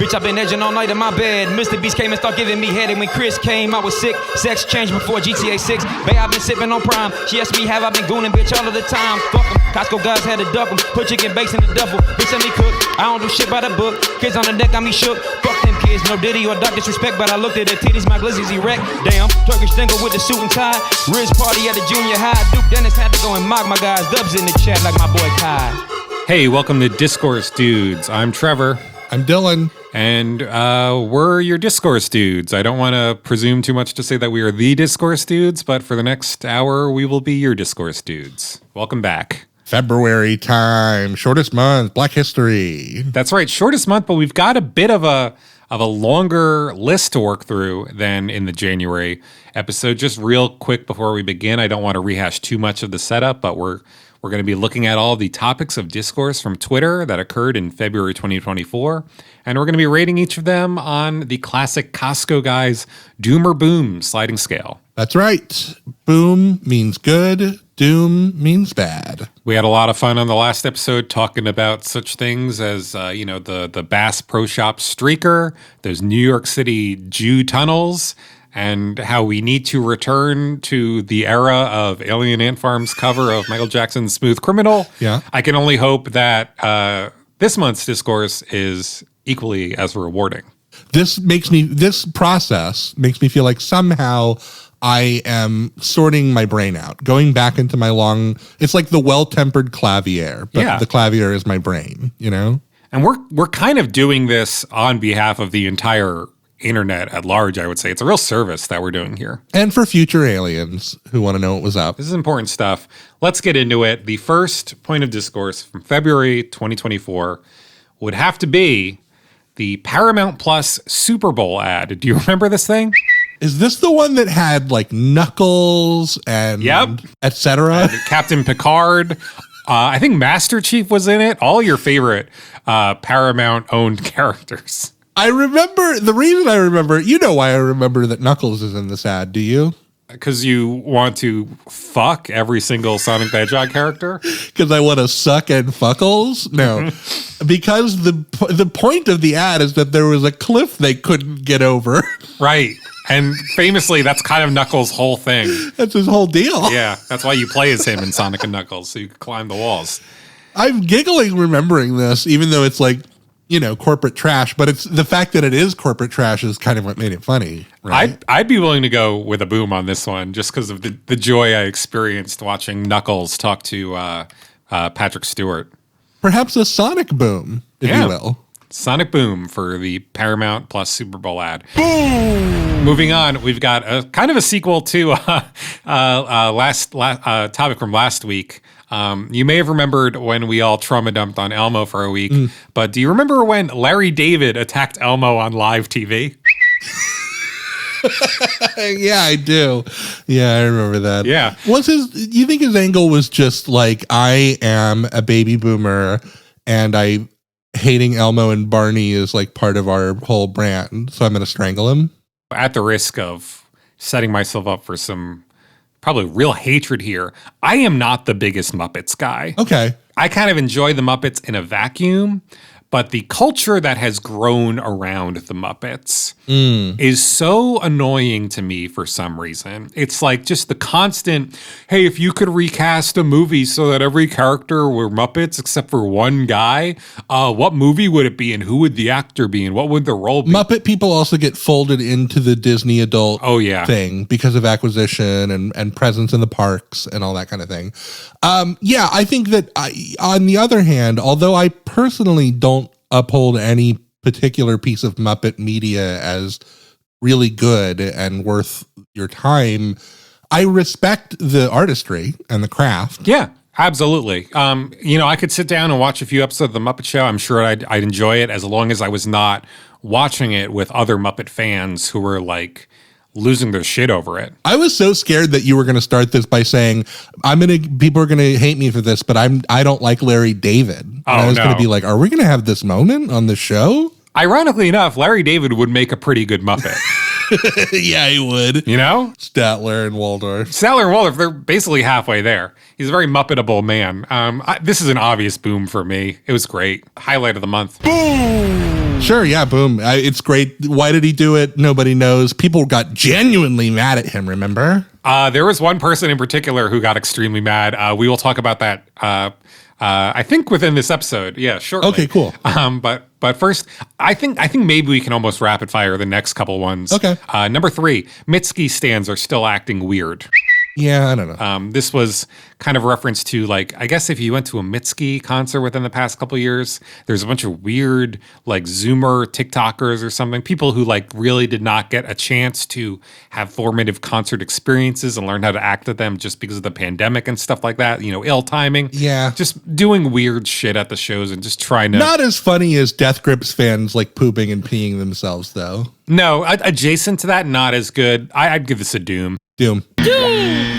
Bitch, I've been edging all night in my bed. Mr. Beast came and started giving me head. And when Chris came, I was sick. Sex changed before GTA 6. Babe, I've been sipping on Prime. She asked me, have I been gooning, bitch, all of the time? Fuck 'em. Costco guys had to duck 'em. Put chicken base in the duffel. Bitch, let me cook. I don't do shit by the book. Kids on the deck got me shook. Fuck them kids, no Diddy or Doc disrespect. But I looked at their titties, my glizzy's erect. Damn, Turkish dingle with the suit and tie. Riz party at the junior high. Duke Dennis had to go and mock my guys. Dubs in the chat like my boy Kai. Hey, welcome to Discourse Dudes. I'm Trevor. I'm Dylan. And we're your Discourse Dudes. I don't want to presume too much to say that we are the Discourse Dudes, but for the next hour, we will be your Discourse Dudes. Welcome back. February time, shortest month, Black History. That's right, shortest month, but we've got a bit of a longer list to work through than in the January episode. Just real quick before we begin, I don't want to rehash too much of the setup, but we're going to be looking at all the topics of discourse from Twitter that occurred in February 2024, and we're going to be rating each of them on the classic Costco Guys Doom or Boom sliding scale. That's right. Boom means good. Doom means bad. We had a lot of fun on the last episode talking about such things as, the Bass Pro Shop streaker, those New York City Jew tunnels, and how we need to return to the era of Alien Ant Farm's cover of Michael Jackson's Smooth Criminal. Yeah. I can only hope that this month's discourse is equally as rewarding. This process makes me feel like somehow I am sorting my brain out, going back into my it's like the well-tempered clavier, but the clavier is my brain, you know? And we're kind of doing this on behalf of the entire internet at large, I would say. It's a real service that we're doing here. And for future aliens who want to know what was up. This is important stuff. Let's get into it. The first point of discourse from February 2024 would have to be the Paramount Plus Super Bowl ad. Do you remember this thing? Is this the one that had like Knuckles and et cetera? Captain Picard. I think Master Chief was in it. All your favorite Paramount-owned characters. I remember, you know why I remember that Knuckles is in this ad, do you? Because you want to fuck every single Sonic the Hedgehog character? Because I want to suck and fuckles? No. Because the point of the ad is that there was a cliff they couldn't get over. Right. And famously, that's kind of Knuckles' whole thing. That's his whole deal. Yeah, that's why you play as him in Sonic and Knuckles, so you can climb the walls. I'm giggling remembering this, even though it's like, you know, corporate trash, but it's the fact that it is corporate trash is kind of what made it funny. Right? I'd be willing to go with a boom on this one just because of the joy I experienced watching Knuckles talk to Patrick Stewart. Perhaps a Sonic boom, if you will. Sonic boom for the Paramount Plus Super Bowl ad. Boom! Moving on, we've got a kind of a sequel to last topic from last week. You may have remembered when we all trauma dumped on Elmo for a week, but do you remember when Larry David attacked Elmo on live TV? Yeah, I do. Yeah, I remember that. Yeah. You think his angle was just like, I am a baby boomer and hating Elmo and Barney is like part of our whole brand, so I'm going to strangle him? At the risk of setting myself up for some probably real hatred here, I am not the biggest Muppets guy. Okay. I kind of enjoy the Muppets in a vacuum, but the culture that has grown around the Muppets is so annoying to me for some reason. It's like just the constant, hey, if you could recast a movie so that every character were Muppets except for one guy, what movie would it be and who would the actor be and what would the role be? Muppet people also get folded into the Disney adult thing because of acquisition and presence in the parks and all that kind of thing. I think that on the other hand, although I personally don't uphold any particular piece of Muppet media as really good and worth your time, I respect the artistry and the craft. Yeah, absolutely. I could sit down and watch a few episodes of The Muppet Show. I'm sure I'd enjoy it as long as I was not watching it with other Muppet fans who were like losing their shit over it. I was so scared that you were going to start this by saying, people are going to hate me for this, but I don't like Larry David. And I was going to be like, are we going to have this moment on the show? Ironically enough, Larry David would make a pretty good Muppet. Yeah, he would. You know? Statler and Waldorf. Statler and Waldorf, they're basically halfway there. He's a very Muppetable man. This is an obvious boom for me. It was great. Highlight of the month. Boom! Sure, yeah, boom. It's great. Why did he do it? Nobody knows. People got genuinely mad at him, remember? There was one person in particular who got extremely mad. We will talk about that, I think, within this episode. Yeah, shortly. Okay, cool. But first, I think maybe we can almost rapid fire the next couple ones. Okay. Number 3, Mitski stands are still acting weird. Yeah, I don't know. This was kind of a reference to, like, I guess if you went to a Mitski concert within the past couple of years, there's a bunch of weird, like, Zoomer TikTokers or something, people who, like, really did not get a chance to have formative concert experiences and learn how to act at them just because of the pandemic and stuff like that, you know, ill timing. Yeah. Just doing weird shit at the shows and just trying to... Not as funny as Death Grips fans, like, pooping and peeing themselves, though. No, adjacent to that, not as good. I'd give this a doom. Doom.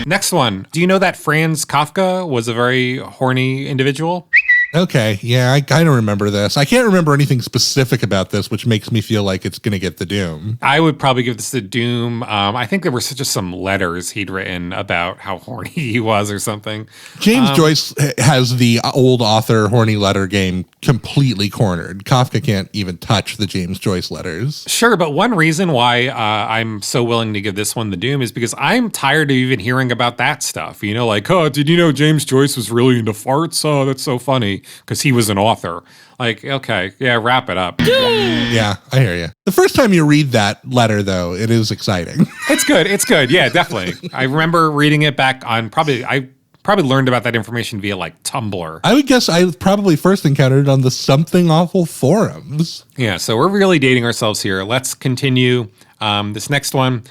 Next one. Do you know that Franz Kafka was a very horny individual? Okay, yeah, I kind of remember this. I can't remember anything specific about this, which makes me feel like it's going to get the doom. I would probably give this a doom. I think there were just some letters he'd written about how horny he was or something. James Joyce has the old author horny letter game completely cornered. Kafka can't even touch the James Joyce letters. Sure, but one reason why I'm so willing to give this one the doom is because I'm tired of even hearing about that stuff. You know, like, oh, did you know James Joyce was really into farts? Oh, that's so funny. Because he was an author. Like, okay, yeah, wrap it up. Yeah, I hear you. The first time you read that letter, though, it is exciting. It's good. It's good. Yeah, definitely. I remember reading it back on I probably learned about that information via like Tumblr. I would guess I probably first encountered it on the Something Awful forums. Yeah, so we're really dating ourselves here. Let's continue. This next one,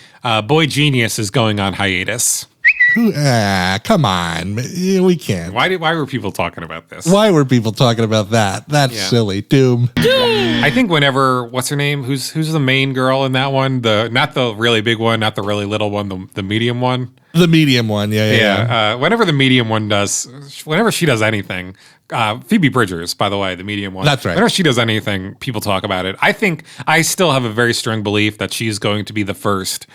Boy Genius is going on hiatus. Come on. We can't. Why were people talking about this? Why were people talking about that? That's silly. Doom. I think whenever, what's her name? Who's the main girl in that one? Not the really big one, not the really little one, the medium one. The medium one, yeah. Whenever the medium one whenever she does anything, Phoebe Bridgers, by the way, the medium one. That's right. Whenever she does anything, people talk about it. I think I still have a very strong belief that she's going to be the first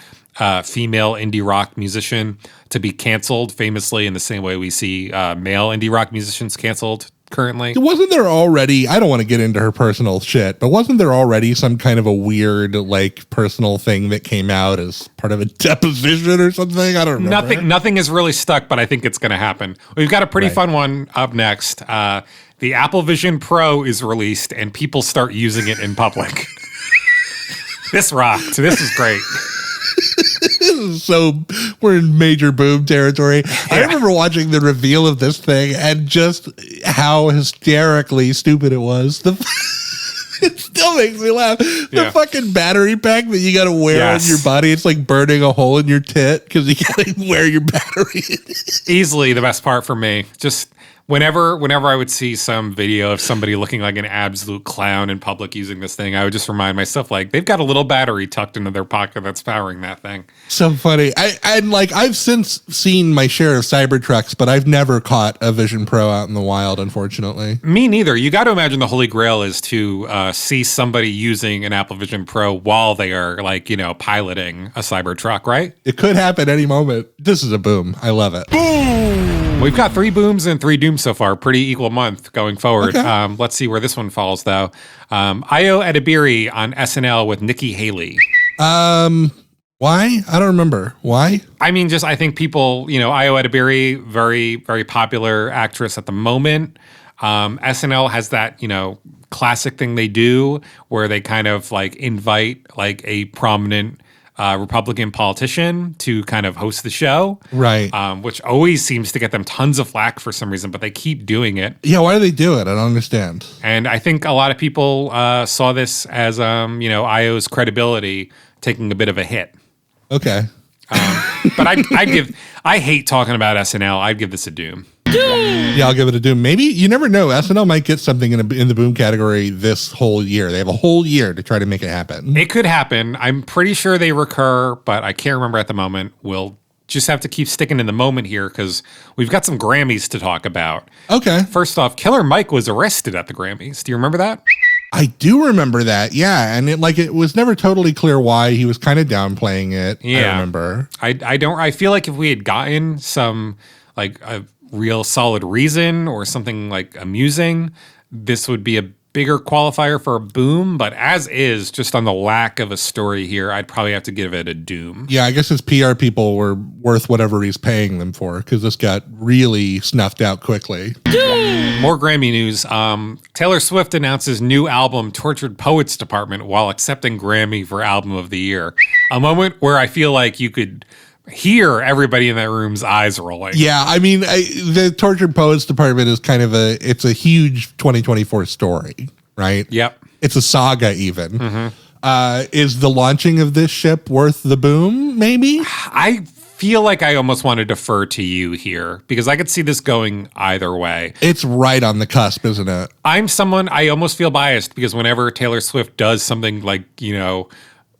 female indie rock musician to be canceled, famously in the same way we see male indie rock musicians canceled currently. Wasn't there already, I don't want to get into her personal shit, but wasn't there already some kind of a weird, like, personal thing that came out as part of a deposition or something? I don't remember. Nothing is really stuck, but I think it's going to happen. We've got a pretty fun one up next. The Apple Vision Pro is released and people start using it in public. This rocked. This is great. So we're in major boom territory. Yeah. I remember watching the reveal of this thing and just how hysterically stupid it was. It still makes me laugh. The fucking battery pack that you got to wear on your body, it's like burning a hole in your tit because you got to wear your battery. Easily the best part for me. Just whenever I would see some video of somebody looking like an absolute clown in public using this thing, I would just remind myself, like, they've got a little battery tucked into their pocket that's powering that thing. So funny. I've since seen my share of Cybertrucks, but I've never caught a Vision Pro out in the wild, unfortunately. Me neither. You got to imagine the holy grail is to see somebody using an Apple Vision Pro while they are, like, you know, piloting a Cybertruck, right? It could happen any moment. This is a boom. I love it. Boom! We've got 3 booms and 3 dooms so far. Pretty equal month going forward. Okay. Let's see where this one falls, though. Ayo Edebiri on SNL with Nikki Haley. Why? I don't remember. Why? I mean, I think people, you know, Ayo Edebiri, very, very popular actress at the moment. SNL has that, you know, classic thing they do where they kind of like invite like a prominent Republican politician to kind of host the show. Right. Which always seems to get them tons of flack for some reason, but they keep doing it. Yeah, why do they do it? I don't understand. And I think a lot of people saw this as, you know, Ayo's credibility taking a bit of a hit. Okay. But I hate talking about SNL. I'd give this a doom. Yeah, I'll give it a doom. Maybe, you never know. SNL might get something in the boom category this whole year. They have a whole year to try to make it happen. It could happen. I'm pretty sure they recur, but I can't remember at the moment. We'll just have to keep sticking in the moment here because we've got some Grammys to talk about. Okay. First off, Killer Mike was arrested at the Grammys. Do you remember that? I do remember that, yeah, and it was never totally clear why he was kind of downplaying it. Yeah, I remember. I feel like if we had gotten some like a real solid reason or something like amusing, this would be a bigger qualifier for a boom, but as is, just on the lack of a story here, I'd probably have to give it a doom. Yeah, I guess his PR people were worth whatever he's paying them for, because this got really snuffed out quickly. More Grammy news. Taylor Swift announces new album, Tortured Poets Department, while accepting Grammy for Album of the Year. A moment where I feel like you could hear everybody in that room's eyes rolling. Yeah, I mean, the Tortured Poets Department is kind of it's a huge 2024 story, right? Yep. It's a saga even. Mm-hmm. Is the launching of this ship worth the boom, maybe? I feel like I almost want to defer to you here because I could see this going either way. It's right on the cusp, isn't it? I almost feel biased because whenever Taylor Swift does something like,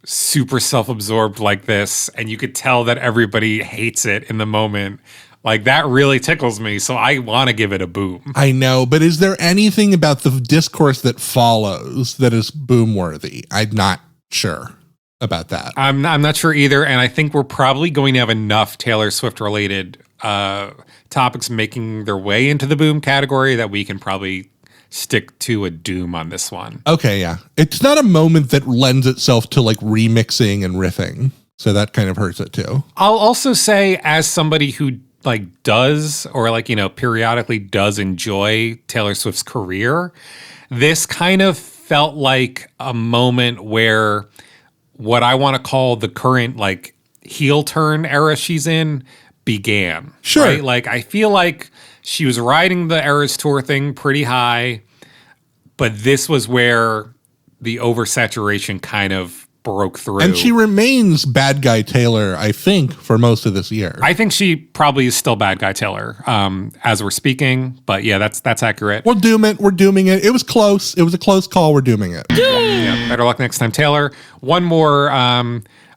super self-absorbed like this, and you could tell that everybody hates it in the moment, like that really tickles me. So I want to give it a boom. I know, but is there anything about the discourse that follows that is boom worthy? I'm not sure about that. I'm not sure either. And I think we're probably going to have enough Taylor Swift related topics making their way into the boom category that we can probably stick to a doom on this one. Okay, yeah. It's not a moment that lends itself to like remixing and riffing. So that kind of hurts it too. I'll also say, as somebody who does or periodically does enjoy Taylor Swift's career, this kind of felt like a moment where what I want to call the current heel turn era she's in began. Sure. Right? I feel like she was riding the Eras Tour thing pretty high, but this was where the oversaturation kind of broke through. And she remains bad guy Taylor, I think, for most of this year. I think she probably is still bad guy Taylor as we're speaking. But yeah, that's accurate. We're dooming it. It was close. It was a close call. We're dooming it. Yeah, better luck next time, Taylor. One more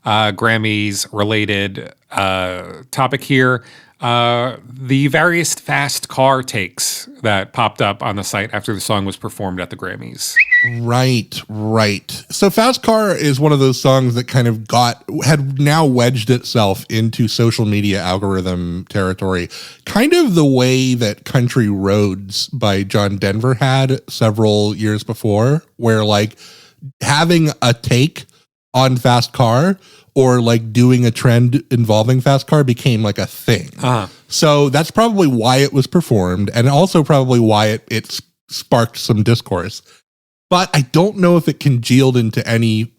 Grammys related topic here. The various fast car takes that popped up on the site after the song was performed at the Grammys. Right. So Fast Car is one of those songs that kind of had now wedged itself into social media algorithm territory, kind of the way that Country Roads by John Denver had several years before, where having a take on Fast Car or doing a trend involving Fast Car became a thing. Uh-huh. So that's probably why it was performed, and also probably why it sparked some discourse. But I don't know if it congealed into any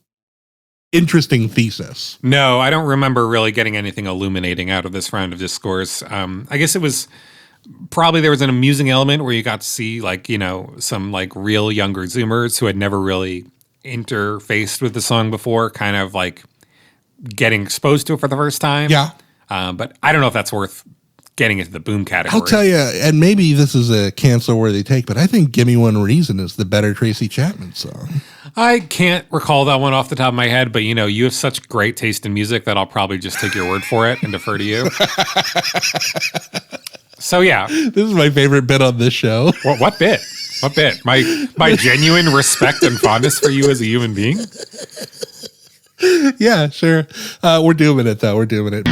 interesting thesis. No, I don't remember really getting anything illuminating out of this round of discourse. I guess it was probably there was an amusing element where you got to see some real younger Zoomers who had never really interfaced with the song before, kind of getting exposed to it for the first time. Yeah. But I don't know if that's worth getting into the boom category. I'll tell you, and maybe this is a cancel-worthy take, but I think Gimme One Reason is the better Tracy Chapman song. I can't recall that one off the top of my head, but you have such great taste in music that I'll probably just take your word for it and defer to you. So yeah. This is my favorite bit on this show. What bit? What bit? My genuine respect and fondness for you as a human being? Yeah, sure. We're doing it, though. We're doing it.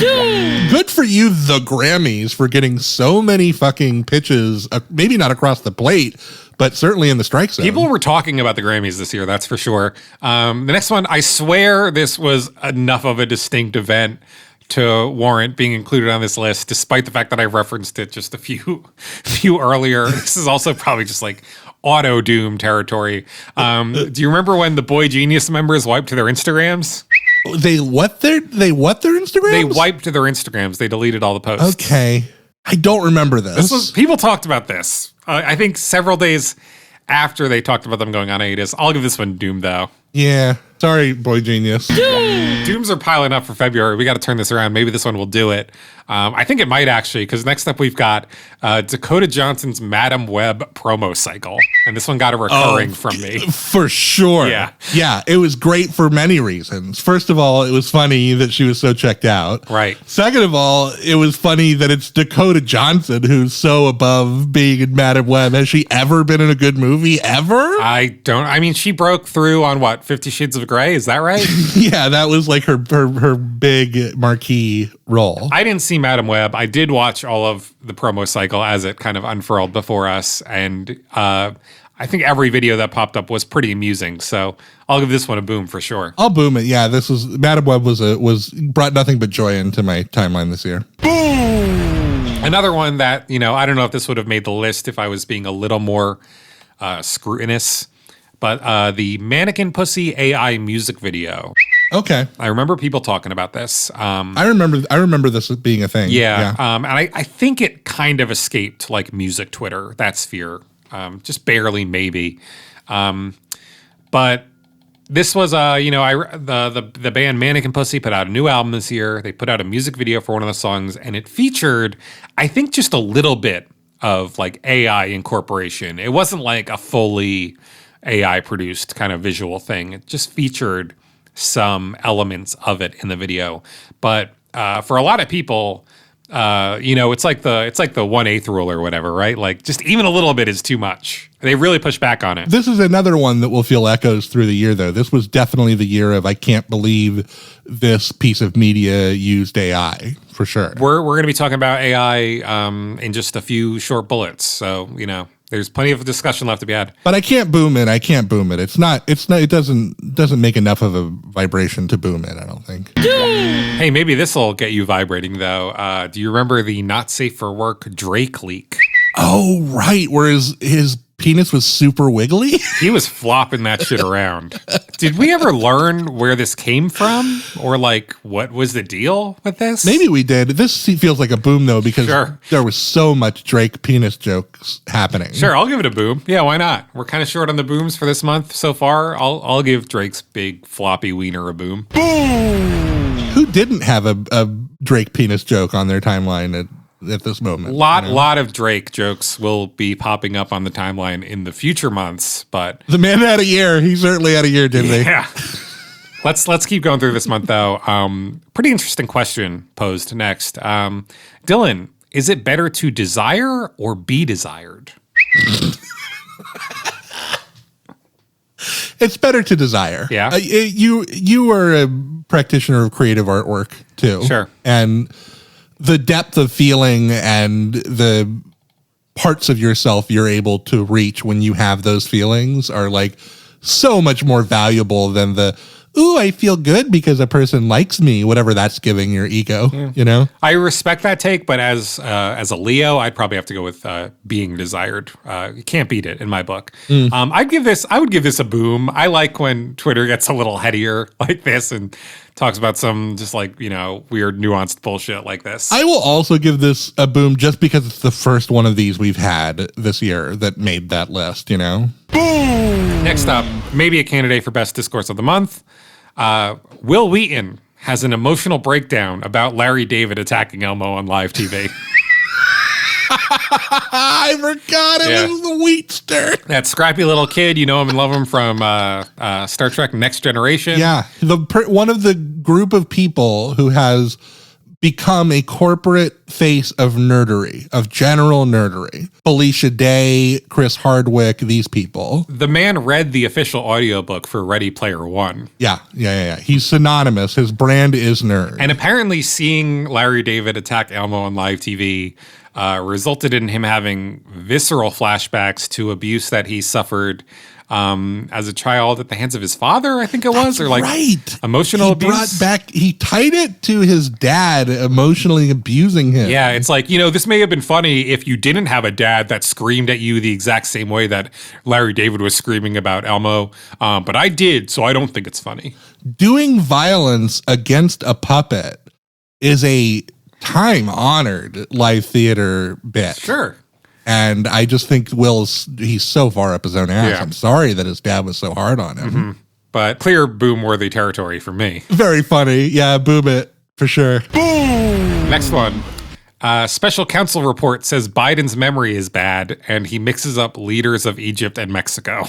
Good for you, the Grammys, for getting so many fucking pitches, maybe not across the plate, but certainly in the strike zone. People were talking about the Grammys this year, that's for sure. The next one, I swear this was enough of a distinct event to warrant being included on this list, despite the fact that I referenced it just a few earlier. This is also probably just auto doom territory. Do you remember when the Boy Genius members wiped their Instagrams? They what their Instagrams? They wiped their Instagrams. They deleted all the posts. Okay. I don't remember this. People talked about this. I think several days after they talked about them going on hiatus. I'll give this one doom though. Yeah. Sorry, Boy Genius. Dooms are piling up for February. We got to turn this around. Maybe this one will do it. I think it might actually, because next up we've got Dakota Johnson's Madam Web promo cycle. And this one got a recurring from me. For sure. Yeah. Yeah, it was great for many reasons. First of all, it was funny that she was so checked out. Right. Second of all, it was funny that it's Dakota Johnson who's so above being in Madam Web. Has she ever been in a good movie ever? I mean, she broke through on what, 50 Shades of Grey? Is that right? Yeah, that was like her big marquee role. I didn't see Madam Web. I did watch all of the promo cycle as it kind of unfurled before us, and I think every video that popped up was pretty amusing. So I'll give this one a boom for sure. I'll boom it. Yeah, this was Madam Web was brought nothing but joy into my timeline this year. Boom! Another one that, I don't know if this would have made the list if I was being a little more scrutinous, but the Mannequin Pussy AI music video. Okay. I remember people talking about this. I remember this being a thing. Yeah. And I think it kind of escaped like music Twitter, that sphere. Just barely, maybe. But this was, the band Mannequin Pussy put out a new album this year. They put out a music video for one of the songs, and it featured, I think, just a little bit of like AI incorporation. It wasn't like a fully AI produced kind of visual thing. It just featured some elements of it in the video. But for a lot of people, it's like the 1/8 rule or whatever, right? Like just even a little bit is too much. They really push back on it. This is another one that will feel echoes through the year, though. This was definitely the year of I can't believe this piece of media used AI, for sure. We're going to be talking about AI in just a few short bullets. So, there's plenty of discussion left to be had. But I can't boom it. It doesn't make enough of a vibration to boom it, I don't think. Hey, maybe this will get you vibrating, though. Do you remember the not safe for work Drake leak? Oh, right. Where his penis was super wiggly? He was flopping that shit around. Did we ever learn where this came from? Or like, what was the deal with this? Maybe we did. This feels like a boom, though, because there was so much Drake penis jokes happening. Sure, I'll give it a boom. Yeah, why not? We're kind of short on the booms for this month so far. I'll give Drake's big floppy wiener a boom. Boom! Who didn't have a Drake penis joke on their timeline at this moment? Lot of Drake jokes will be popping up on the timeline in the future months, but the man had a year. He certainly had a year, didn't he? Yeah. Let's keep going through this month, though. Pretty interesting question posed next. Dylan, is it better to desire or be desired? It's better to desire. Yeah. You are a practitioner of creative artwork too. Sure. And the depth of feeling and the parts of yourself you're able to reach when you have those feelings are like so much more valuable than the, ooh, I feel good because a person likes me, whatever that's giving your ego, I respect that take, but as a Leo, I'd probably have to go with being desired. You can't beat it in my book. I would give this a boom. I like when Twitter gets a little headier like this and talks about some just like, weird nuanced bullshit like this. I will also give this a boom just because it's the first one of these we've had this year that made that list, Boom! Next up, maybe a candidate for Best Discourse of the Month. Will Wheaton has an emotional breakdown about Larry David attacking Elmo on live TV. I forgot it was the Wheatster. That scrappy little kid, you know him and love him from Star Trek Next Generation. Yeah, one of the group of people who has become a corporate face of nerdery, of general nerdery. Felicia Day, Chris Hardwick, these people. The man read the official audiobook for Ready Player One. Yeah. He's synonymous. His brand is nerd. And apparently seeing Larry David attack Elmo on live TV resulted in him having visceral flashbacks to abuse that he suffered as a child at the hands of his father, I think it was. That's or like emotional abuse. He tied it to his dad emotionally abusing him. Yeah, it's like, this may have been funny if you didn't have a dad that screamed at you the exact same way that Larry David was screaming about Elmo. But I did, so I don't think it's funny. Doing violence against a puppet is a time-honored live theater bit. Sure. And I just think he's so far up his own ass. Yeah. I'm sorry that his dad was so hard on him. Mm-hmm. but clear boom-worthy territory for me. Very funny. Yeah, boom it, for sure. Boom! Next one. Special counsel report says Biden's memory is bad, and he mixes up leaders of Egypt and Mexico.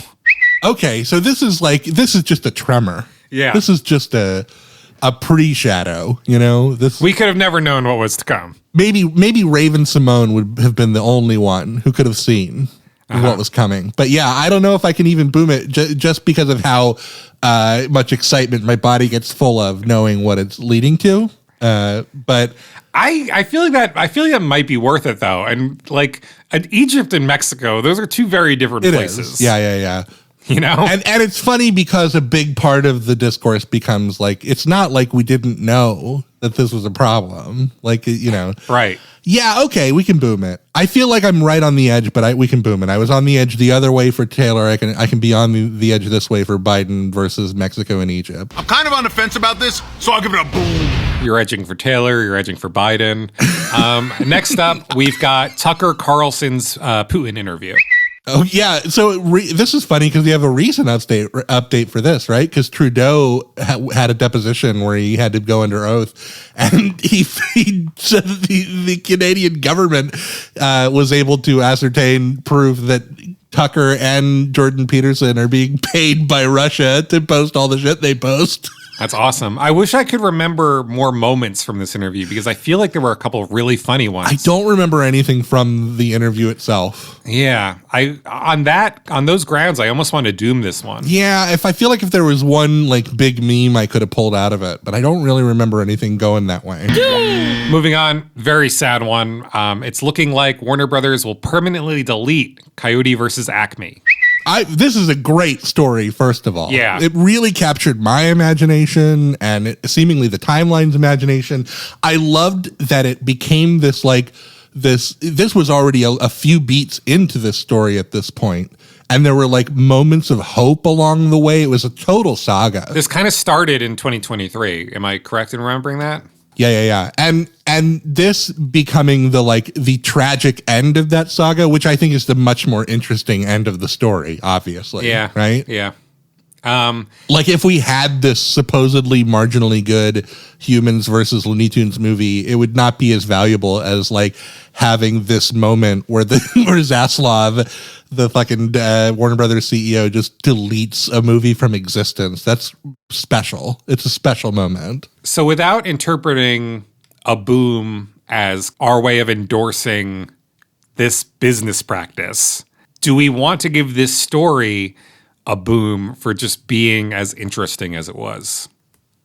Okay, so this is just a tremor. Yeah. This is just a pre-shadow, you know? We could have never known what was to come. Maybe Raven Simone would have been the only one who could have seen what was coming. But yeah, I don't know if I can even boom it just because of how much excitement my body gets full of knowing what it's leading to. But I feel like that might be worth it though. And like Egypt and Mexico, those are two very different places. Is. Yeah. You know? And it's funny because a big part of the discourse becomes like, it's not like we didn't know that this was a problem. Like, you know. Right. Yeah, okay, we can boom it. I feel like I'm right on the edge, but we can boom it. I was on the edge the other way for Taylor. I can be on the edge this way for Biden versus Mexico and Egypt. I'm kind of on the fence about this, so I'll give it a boom. You're edging for Taylor. You're edging for Biden. Next up, we've got Tucker Carlson's Putin interview. Oh, yeah. So this is funny because we have a recent update for this, right? Because Trudeau had a deposition where he had to go under oath. And he said the Canadian government was able to ascertain proof that Tucker and Jordan Peterson are being paid by Russia to post all the shit they post. That's awesome. I wish I could remember more moments from this interview because I feel like there were a couple of really funny ones. I don't remember anything from the interview itself. Yeah. On those grounds, I almost want to doom this one. Yeah, if there was one like big meme I could have pulled out of it, but I don't really remember anything going that way. Moving on, very sad one. It's looking like Warner Brothers will permanently delete Coyote versus Acme. This is a great story, first of all. Yeah. It really captured my imagination and seemingly the timeline's imagination. I loved that it became this was already a few beats into this story at this point. And there were like moments of hope along the way. It was a total saga. This kind of started in 2023. Am I correct in remembering that? Yeah. And this becoming the tragic end of that saga, which I think is the much more interesting end of the story, obviously. Yeah. Right? Yeah. Like if we had this supposedly marginally good Humans versus Looney Tunes movie, it would not be as valuable as like having this moment where where Zaslav, the fucking Warner Brothers CEO, just deletes a movie from existence. That's special. It's a special moment. So without interpreting a boom as our way of endorsing this business practice, do we want to give this story a boom for just being as interesting as it was?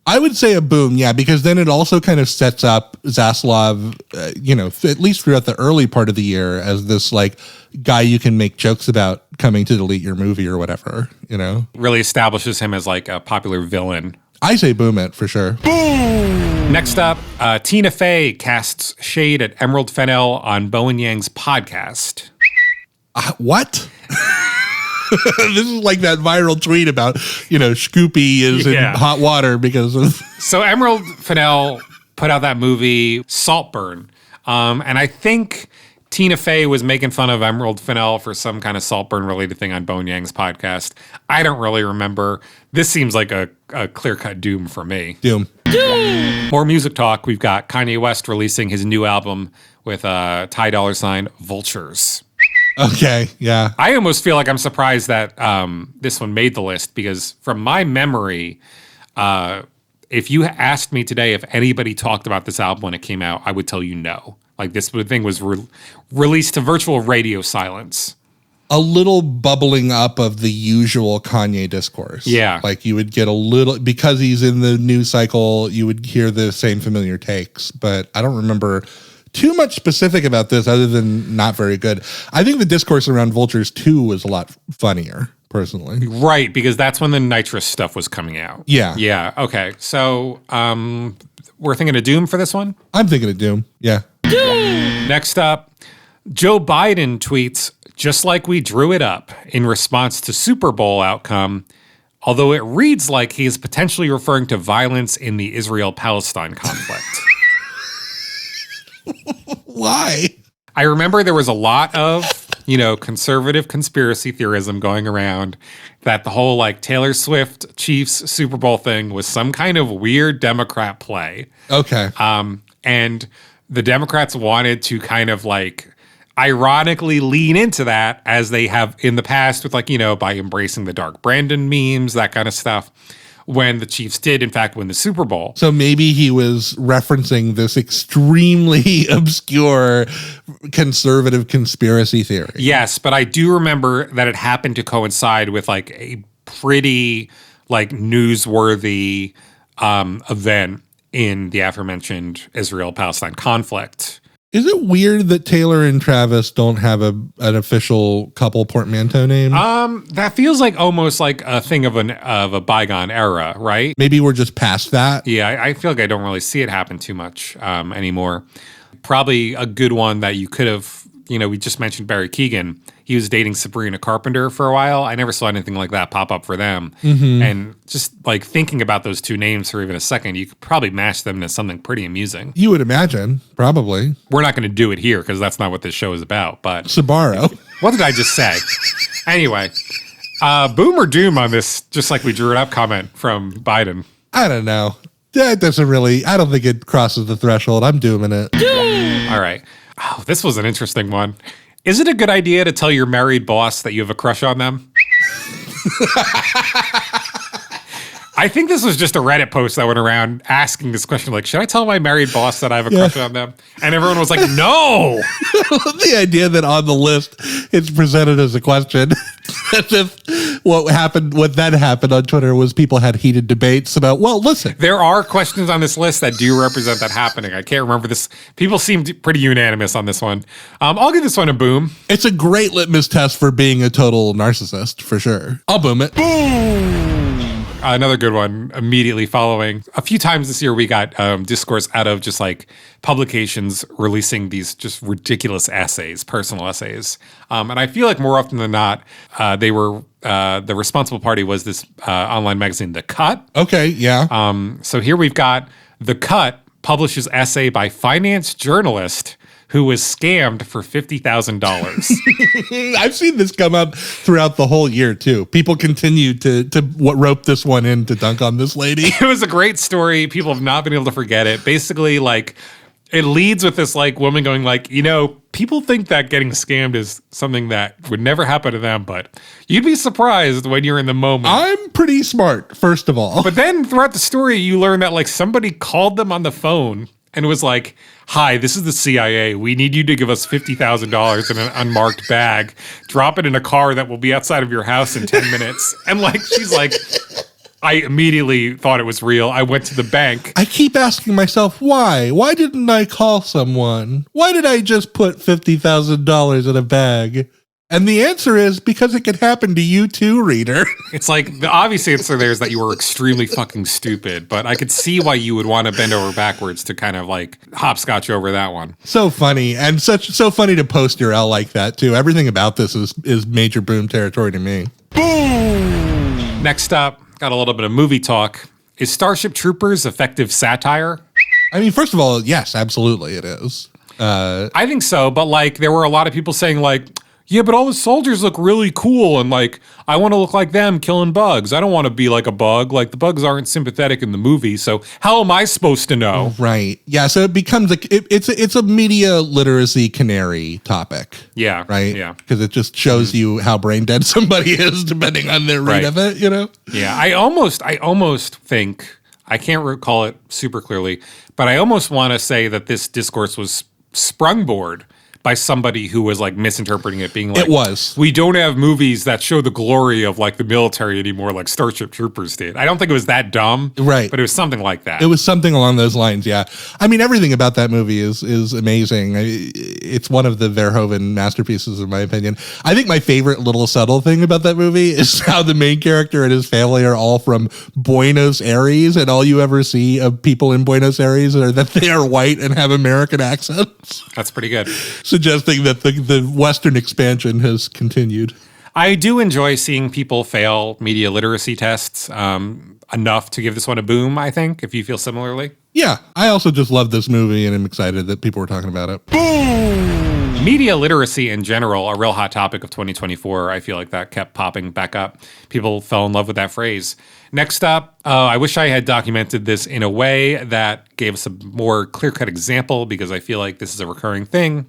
I would say a boom, yeah, because then it also kind of sets up Zaslav, at least throughout the early part of the year, as this like guy you can make jokes about coming to delete your movie or whatever, you know? Really establishes him as like a popular villain. I say boom it for sure. Boom! Next up, Tina Fey casts shade at Emerald Fennell on Bowen Yang's podcast. What? This is like that viral tweet about, Scoopy is in hot water because of... So Emerald Fennell put out that movie Saltburn. And I think Tina Fey was making fun of Emerald Fennell for some kind of Saltburn related thing on Bowen Yang's podcast. I don't really remember. This seems like a clear-cut doom for me. Doom. More music talk. We've got Kanye West releasing his new album with Ty Dolla $ign, Vultures. Okay, yeah. I almost feel like I'm surprised that this one made the list because from my memory, if you asked me today if anybody talked about this album when it came out, I would tell you no. Like this thing was released to virtual radio silence. A little bubbling up of the usual Kanye discourse. Yeah. Like you would get a little, because he's in the news cycle, you would hear the same familiar takes, but I don't remember too much specific about this other than not very good. I think the discourse around Vultures 2 was a lot funnier, personally. Right, because that's when the nitrous stuff was coming out. Yeah. Yeah, okay. So we're thinking of Doom for this one? I'm thinking of Doom, yeah. Doom! Next up, Joe Biden tweets, "Just like we drew it up," in response to Super Bowl outcome, although it reads like he is potentially referring to violence in the Israel-Palestine conflict. Why? I remember there was a lot of conservative conspiracy theorism going around that the whole like Taylor Swift Chiefs Super Bowl thing was some kind of weird Democrat play. Okay. And the Democrats wanted to kind of like ironically lean into that as they have in the past with like, by embracing the Dark Brandon memes, that kind of stuff, when the Chiefs did, in fact, win the Super Bowl. So maybe he was referencing this extremely obscure conservative conspiracy theory. Yes, but I do remember that it happened to coincide with like a pretty like newsworthy event in the aforementioned Israel-Palestine conflict. Is it weird that Taylor and Travis don't have an official couple portmanteau name? That feels like almost like a thing of a bygone era, right? Maybe we're just past that. Yeah, I feel like I don't really see it happen too much anymore. Probably a good one that you could have, we just mentioned Barry Keoghan. He was dating Sabrina Carpenter for a while. I never saw anything like that pop up for them. Mm-hmm. And just like thinking about those two names for even a second, you could probably match them into something pretty amusing. You would imagine, probably. We're not going to do it here because that's not what this show is about. But Sabaro. What did I just say? Anyway, boom or doom on this, just like we drew it up comment from Biden. I don't know. That doesn't really, I don't think it crosses the threshold. I'm dooming it. All right. Oh, this was an interesting one. Is it a good idea to tell your married boss that you have a crush on them? I think this was just a Reddit post that went around asking this question, like, should I tell my married boss that I have a crush on them? And everyone was like, no! The idea that on the list it's presented as a question, as if what then happened on Twitter was people had heated debates about, well, listen. There are questions on this list that do represent that happening. I can't remember this. People seemed pretty unanimous on this one. I'll give this one a boom. It's a great litmus test for being a total narcissist, for sure. I'll boom it. Boom! Another good one immediately following. A few times this year we got discourse out of just like publications releasing these just ridiculous essays, personal essays. And I feel like more often than not, they were the responsible party was this online magazine, The Cut. Okay, yeah. So here we've got The Cut publishes essay by finance journalist who was scammed for $50,000. I've seen this come up throughout the whole year, too. People continue to rope this one in to dunk on this lady. It was a great story. People have not been able to forget it. Basically, like, it leads with this, like, woman going, like, people think that getting scammed is something that would never happen to them, but you'd be surprised when you're in the moment. I'm pretty smart, first of all. But then throughout the story, you learn that, like, somebody called them on the phone and was like, hi, this is the CIA. We need you to give us $50,000 in an unmarked bag. Drop it in a car that will be outside of your house in 10 minutes. And like, she's like, I immediately thought it was real. I went to the bank. I keep asking myself, why? Why didn't I call someone? Why did I just put $50,000 in a bag? And the answer is because it could happen to you too, reader. It's like the obvious answer there is that you were extremely fucking stupid, but I could see why you would want to bend over backwards to kind of like hopscotch over that one. So funny, and so funny to post your L like that too. Everything about this is major boom territory to me. Boom! Next up, got a little bit of movie talk. Is Starship Troopers effective satire? I mean, first of all, yes, absolutely it is. I think so, but like there were a lot of people saying like, yeah, but all the soldiers look really cool and like I want to look like them killing bugs. I don't want to be like a bug. Like the bugs aren't sympathetic in the movie, so how am I supposed to know? Right. Yeah, so it becomes it's a media literacy canary topic. Yeah. Right? Yeah. Because it just shows you how brain dead somebody is depending on their read of it, Yeah, I almost think, I can't recall it super clearly, but I almost want to say that this discourse was sprungboard by somebody who was like misinterpreting it, being like, it was. We don't have movies that show the glory of like the military anymore, like Starship Troopers did. I don't think it was that dumb, right? But it was something like that. It was something along those lines, yeah. I mean, everything about that movie is amazing. It's one of the Verhoeven masterpieces, in my opinion. I think my favorite little subtle thing about that movie is how the main character and his family are all from Buenos Aires, and all you ever see of people in Buenos Aires are that they are white and have American accents. That's pretty good. Suggesting that the Western expansion has continued. I do enjoy seeing people fail media literacy tests enough to give this one a boom, I think, if you feel similarly. Yeah, I also just love this movie and I'm excited that people were talking about it. Boom! Media literacy in general, a real hot topic of 2024. I feel like that kept popping back up. People fell in love with that phrase. Next up, I wish I had documented this in a way that gave us a more clear-cut example because I feel like this is a recurring thing.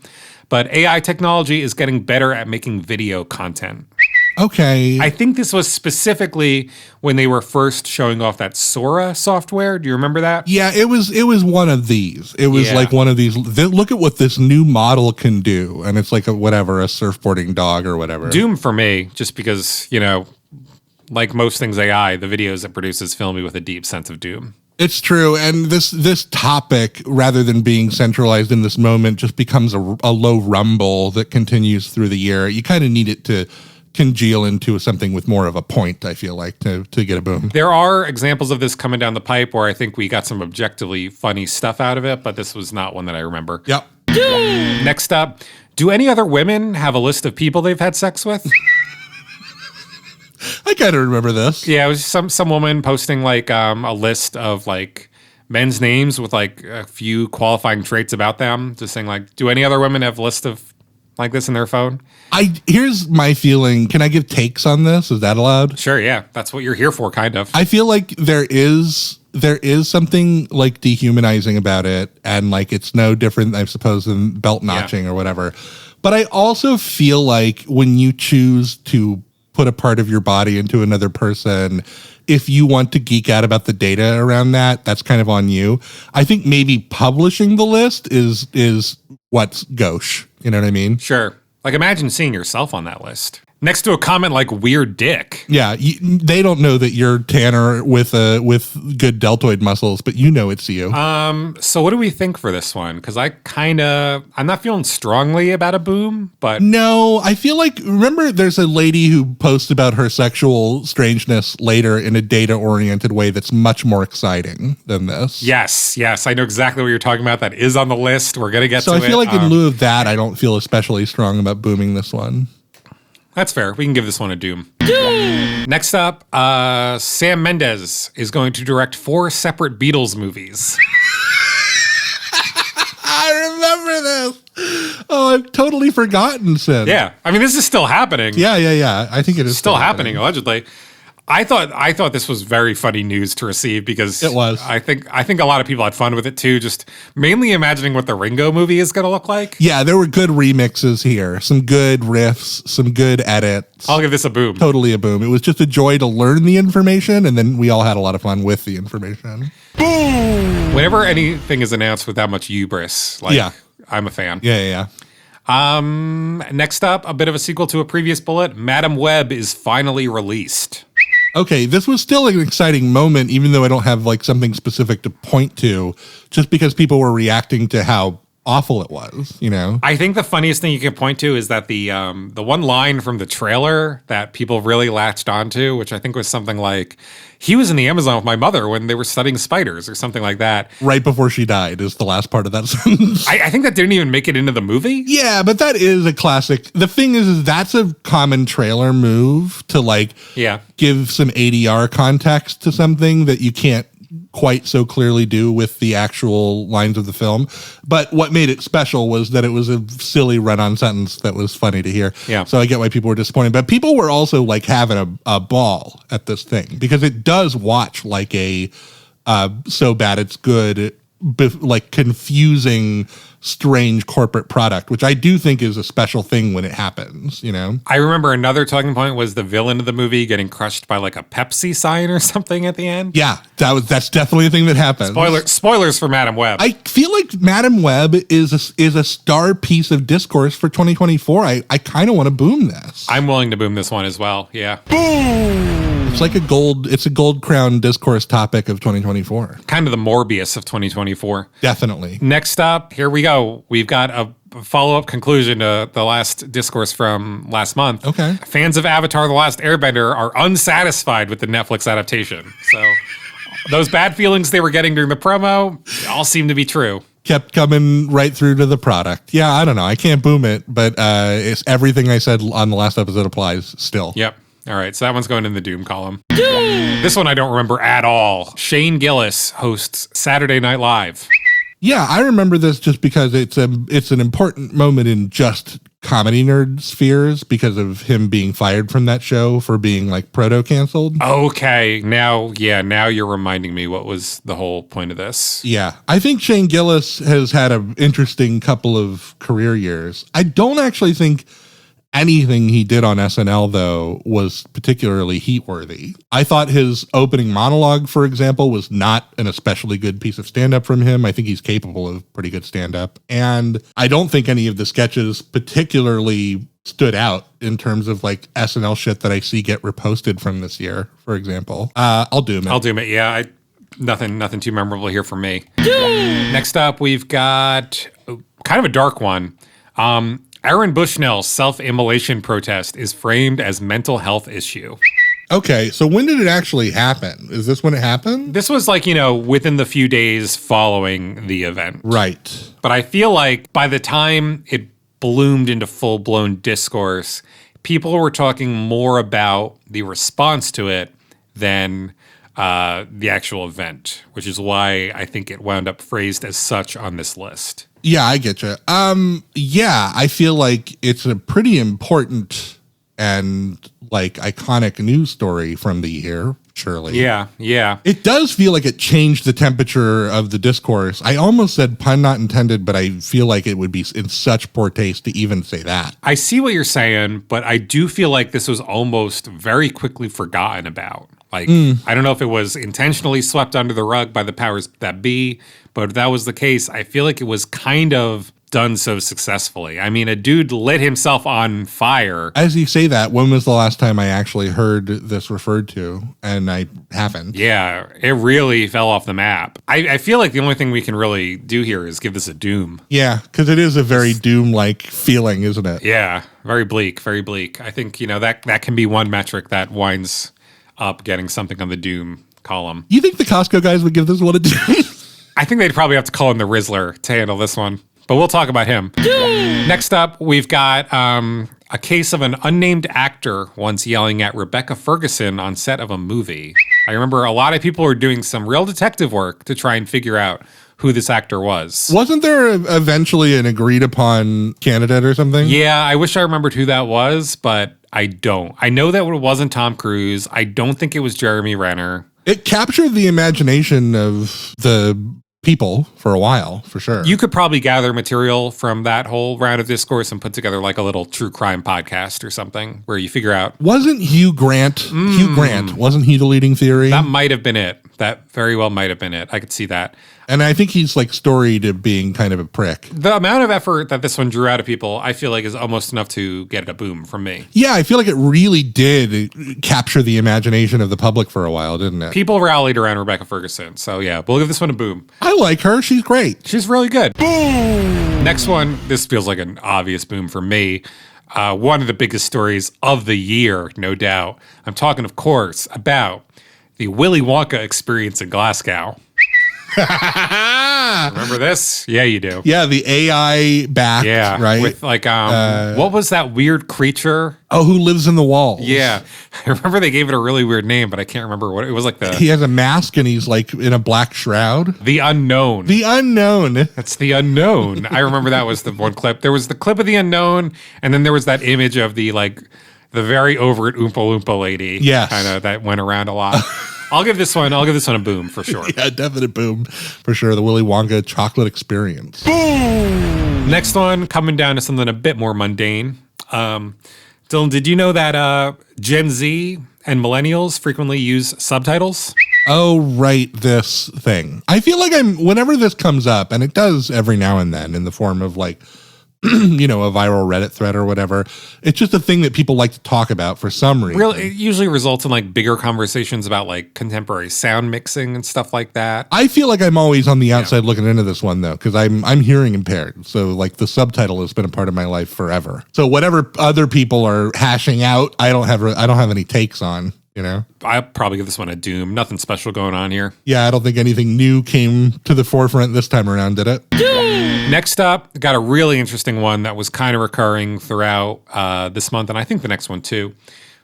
But AI technology is getting better at making video content. Okay. I think this was specifically when they were first showing off that Sora software. Do you remember that? Yeah, it was one of these. It was like one of these. Look at what this new model can do. And it's like a surfboarding dog or whatever. Doom for me, just because, like most things AI, the videos it produces fill me with a deep sense of doom. It's true. And this topic, rather than being centralized in this moment, just becomes a low rumble that continues through the year. You kind of need it to congeal into something with more of a point, I feel like, to get a boom. There are examples of this coming down the pipe where I think we got some objectively funny stuff out of it, but this was not one that I remember. Yep. Next up, do any other women have a list of people they've had sex with? I kind of remember this. Yeah, it was some woman posting like a list of like men's names with like a few qualifying traits about them, just saying like, do any other women have a list of like this in their phone? Here's my feeling. Can I give takes on this? Is that allowed? Sure, yeah. That's what you're here for, kind of. I feel like there is something like dehumanizing about it, and like it's no different, I suppose, than belt notching or whatever. But I also feel like when you choose to put a part of your body into another person, if you want to geek out about the data around that, that's kind of on you. I think maybe publishing the list is what's gauche. You know what I mean? Sure. Like imagine seeing yourself on that list. Next to a comment like weird dick. Yeah, they don't know that you're Tanner with good deltoid muscles, but you know it's you. So what do we think for this one? Because I'm not feeling strongly about a boom, but no, I feel like, remember there's a lady who posts about her sexual strangeness later in a data-oriented way that's much more exciting than this. Yes, I know exactly what you're talking about. That is on the list. We're gonna get to it. So I feel like in lieu of that, I don't feel especially strong about booming this one. That's fair. We can give this one a doom. Next up, Sam Mendes is going to direct 4 separate Beatles movies. I remember this. Oh, I've totally forgotten since. Yeah. I mean, this is still happening. Yeah. I think it is still happening, allegedly. I thought this was very funny news to receive because it was. I think a lot of people had fun with it too, just mainly imagining what the Ringo movie is going to look like. Yeah, there were good remixes here, some good riffs, some good edits. I'll give this a boom. Totally a boom. It was just a joy to learn the information, and then we all had a lot of fun with the information. Boom! Whenever anything is announced with that much hubris, I'm a fan. Yeah. Next up, a bit of a sequel to a previous bullet. Madam Web is finally released. Okay, this was still an exciting moment, even though I don't have like something specific to point to, just because people were reacting to how awful it was, you know? I think the funniest thing you can point to is that the one line from the trailer that people really latched onto, which I think was something like, he was in the Amazon with my mother when they were studying spiders or something like that. Right before she died is the last part of that sentence. I think that didn't even make it into the movie. Yeah, but that is a classic. The thing is that's a common trailer move to give some ADR context to something that you can't quite so clearly do with the actual lines of the film. But what made it special was that it was a silly run-on sentence that was funny to hear. Yeah. So I get why people were disappointed. But people were also like having a ball at this thing because it does watch like a so bad it's good, like confusing, strange corporate product, which I do think is a special thing when it happens, you know? I remember another talking point was the villain of the movie getting crushed by like a Pepsi sign or something at the end. Yeah, that's definitely a thing that happened. Spoilers for Madam Web. I feel like Madam Web is a star piece of discourse for 2024. I kind of want to boom this. I'm willing to boom this one as well. Yeah. Boom! It's like a gold crown discourse topic of 2024. Kind of the Morbius of 2024. Definitely. Next up, here we go. We've got a follow-up conclusion to the last discourse from last month. Okay. Fans of Avatar: The Last Airbender are unsatisfied with the Netflix adaptation. So those bad feelings they were getting during the promo all seem to be true. Kept coming right through to the product. Yeah, I don't know. I can't boom it, but it's everything I said on the last episode applies still. Yep. All right, so that one's going in the Doom column. Doom! This one I don't remember at all. Shane Gillis hosts Saturday Night Live. Yeah, I remember this just because it's an important moment in just comedy nerd spheres because of him being fired from that show for being like proto-canceled. Okay, now you're reminding me what was the whole point of this. Yeah, I think Shane Gillis has had an interesting couple of career years. I don't actually think anything he did on SNL, though, was particularly heat-worthy. I thought his opening monologue, for example, was not an especially good piece of stand-up from him. I think he's capable of pretty good stand-up. And I don't think any of the sketches particularly stood out in terms of like SNL shit that I see get reposted from this year, for example. I'll doom it. Yeah, nothing too memorable here for me. Next up, we've got kind of a dark one. Aaron Bushnell's self-immolation protest is framed as mental health issue. Okay, so when did it actually happen? Is this when it happened? This was like, within the few days following the event. Right. But I feel like by the time it bloomed into full-blown discourse, people were talking more about the response to it than the actual event, which is why I think it wound up phrased as such on this list. Yeah, I get you. Yeah, I feel like it's a pretty important and like iconic news story from the year, surely. Yeah. It does feel like it changed the temperature of the discourse. I almost said pun not intended, but I feel like it would be in such poor taste to even say that. I see what you're saying, but I do feel like this was almost very quickly forgotten about. Like, I don't know if it was intentionally swept under the rug by the powers that be, but if that was the case, I feel like it was kind of done so successfully. I mean, a dude lit himself on fire. As you say that, when was the last time I actually heard this referred to? And I haven't. Yeah, it really fell off the map. I feel like the only thing we can really do here is give this a doom. Yeah, because it is a very doom-like feeling, isn't it? Yeah, very bleak, very bleak. I think, that can be one metric that winds up getting something on the doom column. You think the Costco guys would give this one a doom? I think they'd probably have to call in the Rizzler to handle this one, but we'll talk about him. Next up, we've got a case of an unnamed actor once yelling at Rebecca Ferguson on set of a movie. I remember a lot of people were doing some real detective work to try and figure out who this actor was. Wasn't there eventually an agreed upon candidate or something? Yeah, I wish I remembered who that was, but I don't. I know that it wasn't Tom Cruise. I don't think it was Jeremy Renner. It captured the imagination of the people for a while, for sure. You could probably gather material from that whole round of discourse and put together like a little true crime podcast or something where you figure out. Wasn't Hugh Grant, wasn't he the leading theory? That might have been it. That very well might have been it. I could see that. And I think he's like storied of being kind of a prick. The amount of effort that this one drew out of people, I feel like is almost enough to get it a boom from me. Yeah, I feel like it really did capture the imagination of the public for a while, didn't it? People rallied around Rebecca Ferguson. So yeah, we'll give this one a boom. I like her. She's great. She's really good. Boom! Next one, this feels like an obvious boom for me. One of the biggest stories of the year, no doubt. I'm talking, of course, about the Willy Wonka experience in Glasgow. Remember this? Yeah, you do. Yeah, the AI back, right? With like, what was that weird creature? Oh, who lives in the walls? Yeah. I remember they gave it a really weird name, but I can't remember what it was. Like he has a mask and he's like in a black shroud. The Unknown. The Unknown. That's The Unknown. I remember that was the one clip. There was the clip of The Unknown, and then there was that image of the very overt Oompa Loompa lady. Yes. Kind of that went around a lot. I'll give this one a boom for sure. Yeah, definite boom for sure. The Willy Wonka chocolate experience. Boom! Next one, coming down to something a bit more mundane. Dylan, did you know that Gen Z and millennials frequently use subtitles? Oh, right, this thing. I feel like whenever this comes up, and it does every now and then in the form of like, a viral Reddit thread or whatever. It's just a thing that people like to talk about for some reason. It usually results in like bigger conversations about like contemporary sound mixing and stuff like that. I feel like I'm always on the outside looking into this one though, because I'm hearing impaired. So like the subtitle has been a part of my life forever. So whatever other people are hashing out, I don't have any takes on. I'll probably give this one a doom. Nothing special going on here. Yeah, I don't think anything new came to the forefront this time around, did it? Next up, got a really interesting one that was kind of recurring throughout this month, and I think the next one too.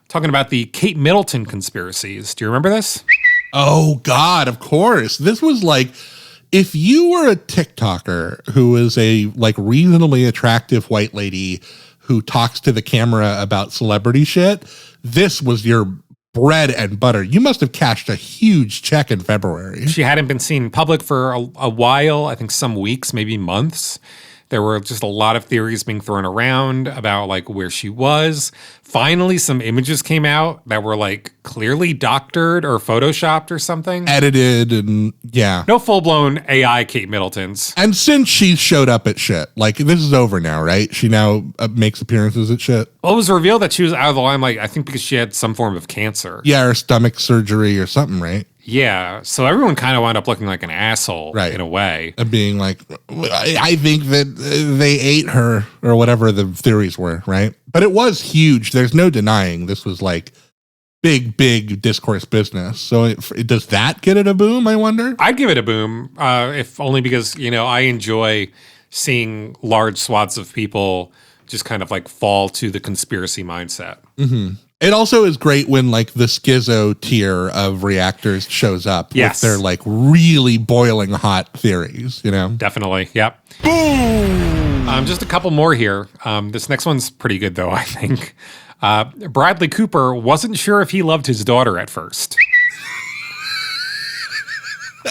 Talking about the Kate Middleton conspiracies. Do you remember this? Oh, God, of course. This was like if you were a TikToker who is a like reasonably attractive white lady who talks to the camera about celebrity shit, this was your bread and butter. You must have cashed a huge check in February. She hadn't been seen in public for a while, I think some weeks, maybe months. There were just a lot of theories being thrown around about like where she was. Finally, some images came out that were like clearly doctored or photoshopped or something. Edited and yeah. No full-blown AI Kate Middletons. And since she showed up at shit, like this is over now, right? She now makes appearances at shit. Well, it was revealed that she was out of the limelight, I think because she had some form of cancer. Yeah, or stomach surgery or something, right? Yeah, so everyone kind of wound up looking like an asshole, right, in a way. And being like, I think that they ate her or whatever the theories were, right? But it was huge. There's no denying this was like big discourse business. So does that get it a boom, I wonder? I'd give it a boom, if only because, you know, I enjoy seeing large swaths of people just kind of like fall to the conspiracy mindset. Mm-hmm. It also is great when like the schizo tier of reactors shows up with their like really boiling hot theories, you know? Definitely. Yep. Boom! Just a couple more here. This next one's pretty good though, I think. Bradley Cooper wasn't sure if he loved his daughter at first.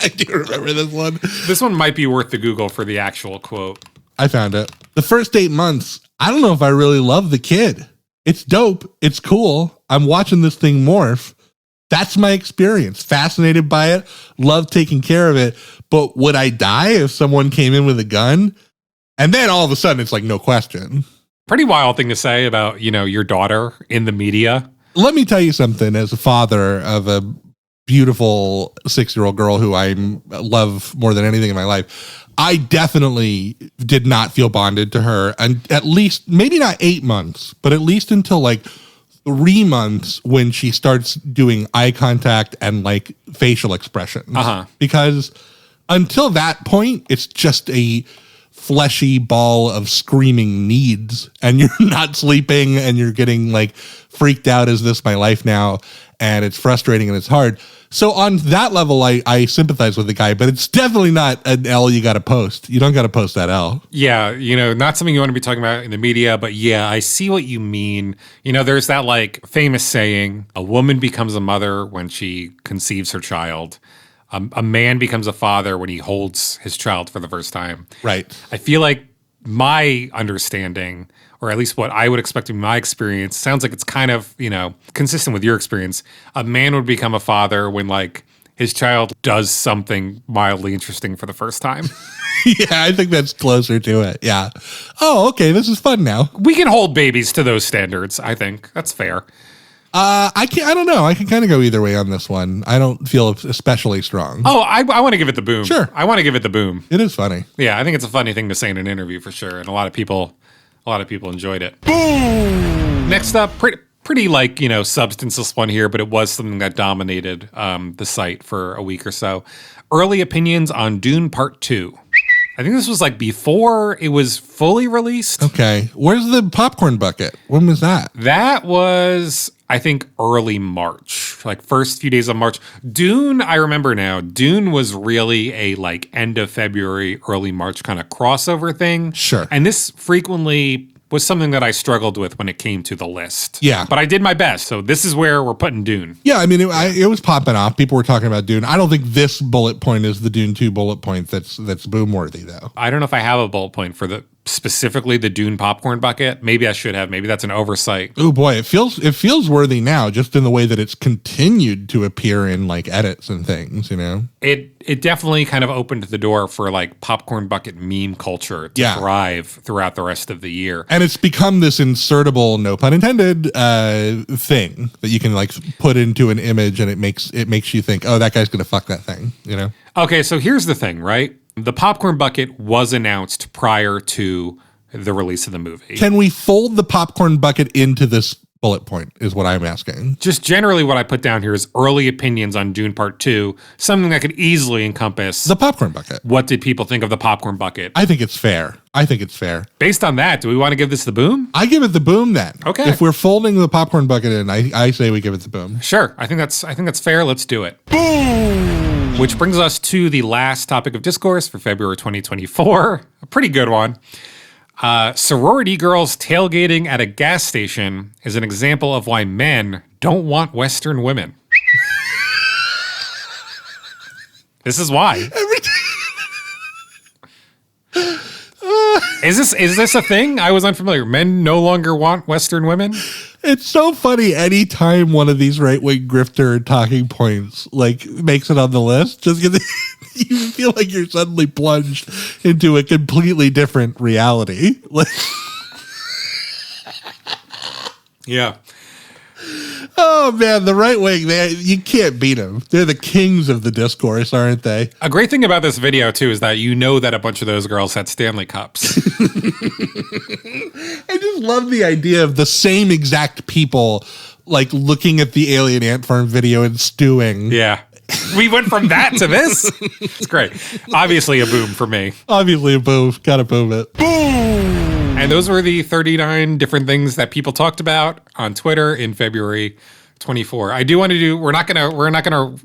I do remember this one. This one might be worth the Google for the actual quote. I found it. The first 8 months, I don't know if I really love the kid. It's dope. It's cool. I'm watching this thing morph. That's my experience. Fascinated by it. Love taking care of it. But would I die if someone came in with a gun? And then all of a sudden, it's like, no question. Pretty wild thing to say about, you know, your daughter in the media. Let me tell you something. As a father of a beautiful 6-year-old girl who I love more than anything in my life, I definitely did not feel bonded to her, and at least maybe not 8 months, but at least until like 3 months when she starts doing eye contact and like facial expressions. Because until that point, it's just a fleshy ball of screaming needs, and you're not sleeping and you're getting like freaked out. Is this my life now? And it's frustrating and it's hard. So on that level, I sympathize with the guy, but it's definitely not an L you got to post. You don't got to post that L. Yeah, you know, not something you want to be talking about in the media, but yeah, I see what you mean. You know, there's that like famous saying, a woman becomes a mother when she conceives her child. A man becomes a father when he holds his child for the first time. Right. I feel like my understanding, or at least what I would expect in my experience, sounds like it's kind of, you know, consistent with your experience. A man would become a father when like his child does something mildly interesting for the first time. Yeah, I think that's closer to it. Yeah. Oh, okay. This is fun now. We can hold babies to those standards, I think. That's fair. I don't know. I can kind of go either way on this one. I don't feel especially strong. Oh, I want to give it the boom. Sure. I want to give it the boom. It is funny. Yeah, I think it's a funny thing to say in an interview for sure. And a lot of people enjoyed it. Boom! Next up, pretty like, you know, substanceless one here, but it was something that dominated the site for a week or so. Early opinions on Dune Part 2. I think this was like before it was fully released. Okay. Where's the popcorn bucket? When was that? That was, I think, early March, like first few days of March. Dune, I remember now, Dune was really a like end of February, early March kind of crossover thing. Sure. And this frequently was something that I struggled with when it came to the list. Yeah. But I did my best. So this is where we're putting Dune. Yeah, I mean, it was popping off. People were talking about Dune. I don't think this bullet point is the Dune 2 bullet point that's boom worthy, though. I don't know if I have a bullet point for specifically the Dune popcorn bucket. Maybe I should have. Maybe that's an oversight. Oh boy, it feels worthy now, just in the way that it's continued to appear in like edits and things, you know? It definitely kind of opened the door for like popcorn bucket meme culture to thrive throughout the rest of the year. And it's become this insertable, no pun intended, thing that you can like put into an image, and it makes you think, oh, that guy's gonna fuck that thing, you know? Okay, so here's the thing, right? The popcorn bucket was announced prior to the release of the movie. Can we fold the popcorn bucket into this bullet point is what I'm asking. Just generally what I put down here is early opinions on Dune Part 2, something that could easily encompass the popcorn bucket. What did people think of the popcorn bucket? I think it's fair. Based on that, do we want to give this the boom? I give it the boom then. Okay. If we're folding the popcorn bucket in, I say we give it the boom. Sure. I think that's fair. Let's do it. Boom! Which brings us to the last topic of discourse for February 2024. A pretty good one. Sorority girls tailgating at a gas station is an example of why men don't want Western women. This is why. Is this a thing? I was unfamiliar. Men no longer want Western women? It's so funny anytime one of these right-wing grifter talking points like makes it on the list, just because you feel like you're suddenly plunged into a completely different reality. Yeah. Oh man, the right wing, you can't beat them. They're the kings of the discourse, aren't they? A great thing about this video too is that you know that a bunch of those girls had Stanley Cups. I just love the idea of the same exact people like looking at the Alien Ant Farm video and stewing. Yeah. We went from that to this. It's great. Obviously a boom for me. Obviously a boom. Gotta boom it. Boom! And those were the 39 different things that people talked about on Twitter in February 24. I do want to do, we're not gonna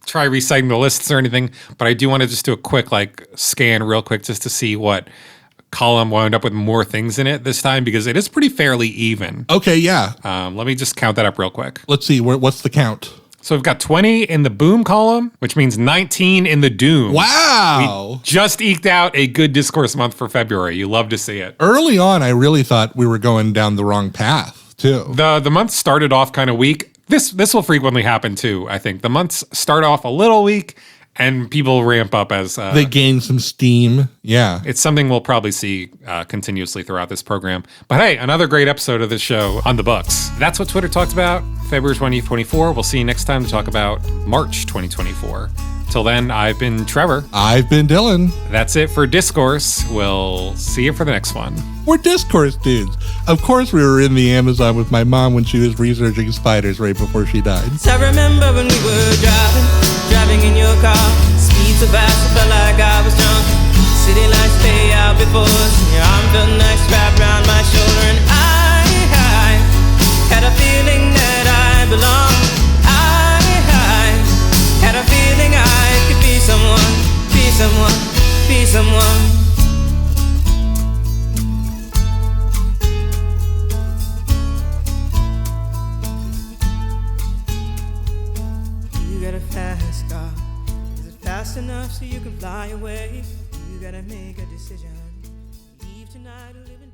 try reciting the lists or anything, but I do want to just do a quick scan real quick just to see what column wound up with more things in it this time, because it is pretty fairly even. Okay, yeah. Let me just count that up real quick. Let's see, what's the count? So we've got 20 in the boom column, which means 19 in the doom. Wow. We just eked out a good discourse month for February. You love to see it. Early on, I really thought we were going down the wrong path, too. The month started off kind of weak. This will frequently happen, too, I think. The months start off a little weak, and people ramp up as... they gain some steam. Yeah. It's something we'll probably see continuously throughout this program. But hey, another great episode of this show on the books. That's what Twitter talked about February 2024. We'll see you next time to talk about March 2024. Till then, I've been Trevor. I've been Dylan. That's it for Discourse. We'll see you for the next one. We're Discourse dudes. Of course we were in the Amazon with my mom when she was researching spiders right before she died. So I remember when we were driving in your car. Speed so fast, I felt like I was drunk. City lights stay out before us. Your arm felt nice wrapped around my shoulder. And I had a feeling that I belonged. I had a feeling I could be someone, be someone, be someone. You got a fast car. Is it fast enough so you can fly away? You gotta make a decision. Leave tonight or live in